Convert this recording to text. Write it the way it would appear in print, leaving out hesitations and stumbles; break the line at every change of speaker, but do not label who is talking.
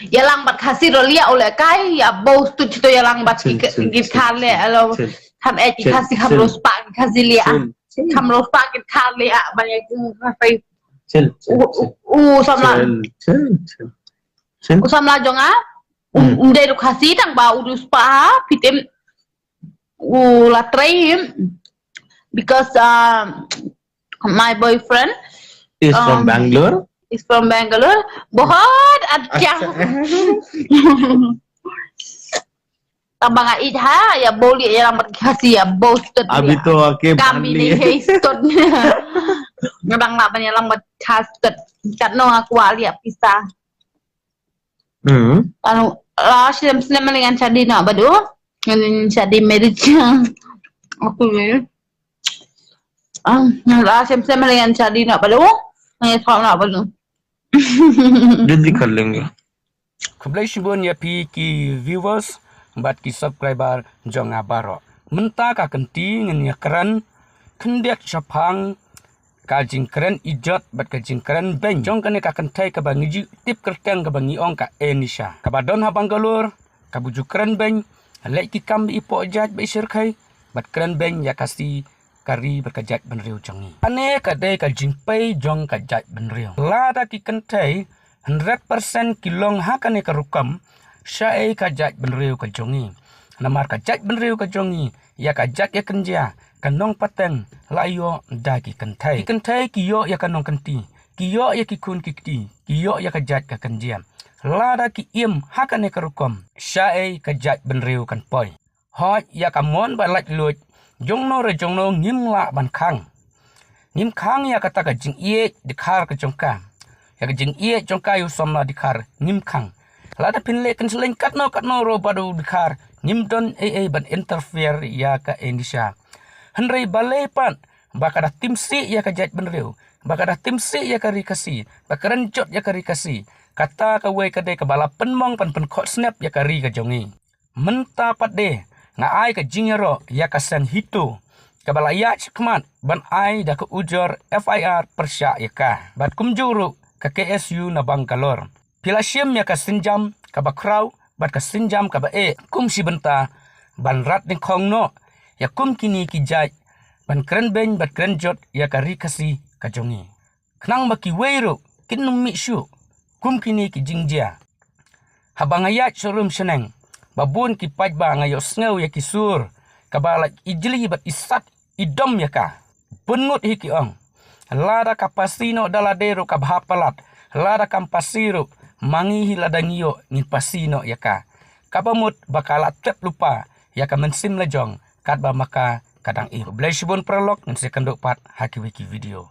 ya lambat kasih rolia oleh kai ya bos tu itu ya lambat gikan le alo kam kasih kam rospak kasih lia kam rospak gikan lia banyak kafe samla jonga udah kasih tang ba urus pa pitem la train because my boyfriend
is from Bangalore.
Is from Bangalore. बहुत अच्छा तबंगा इधा या बोली या मत खासी या बोस्ट
अभी तो आके
kami ni histot ngadang nak banyak lambat khastet kat no aku alia pisah anu la sinem dengan cadi nak badu dengan cadi marriage aku ni la sinem dengan cadi nak badu ni thau nak badu
जल्दी कर लेंगे
Kublai ya pi ki viewers bat ki subscriber jonga baro menta ka kenti ngen ya keren kendiak sapang ka jing keren ijot bat ka jing keren ben jong kane ka kentai ka bangi ji tip kerteng ka bangi ong ka enisha ka badon ha Bangalore ka buju keren ben lek ki kam ipo jaj be sir khai bat keren ben ya kasi kari berkajat benriu jongi ane kadai ka jing pai jong ka jat benriu lada ki kentai 100% kilong hakane ka rukam syai ka jat benriu ka jongi namar ka jat benriu ka jongi ya ka jat ya kenja kanong pateng layo da ki kentai kiyo ya kanong kenti kiyo ya ki kun kikti kiyo ya ka jat ka kenja lada ki im hakane ka rukam syai ka jat benriu kan poi hot ya ka mon ba laj luj jongno re jongno ngimla ban khang ngim khang ya kata ka jing ie dikhar ka jongka ya ka jing ie jongka yu somla dikhar ngim khang lada pinle kan seleng katno ro badu dikhar ngim don ban interfere ya ka Indonesia henrei balai pan bakada timsi ya ka jat benriu bakada timsi ya ka rikasi bakaran jot ya ka rikasi kata ka we ka de ka bala penmong pan khot snap ya ka ri ka jongi menta pat de nga ai ka jingero ya ka sang hito kabala ya chikman ban ai da ka ujor FIR persya ya ka bat kumjuru ka KSU na Bangalore pila syem ya ka sinjam ka bakraw bat ka sinjam ka ba kum si benta ban rat ni khongno ya kum kini ki jaj ban kren ben bat kren jot ya ka rikasi ka jongi knang maki weiro kinum mi shu kum kini ki jingjia habang ayat showroom seneng babun ki pajba ngayo sngew ya kisur kabala ijli bat isat idom ya ka bunut hiki ong lada kapasino daladero kabhapalat lada kampasiro mangi hiladangiyo ni pasino ya ka kabamut bakala tep lupa ya ka mensim lejong kadba maka kadang blashbon prolog ngan sekandok pat haki wiki video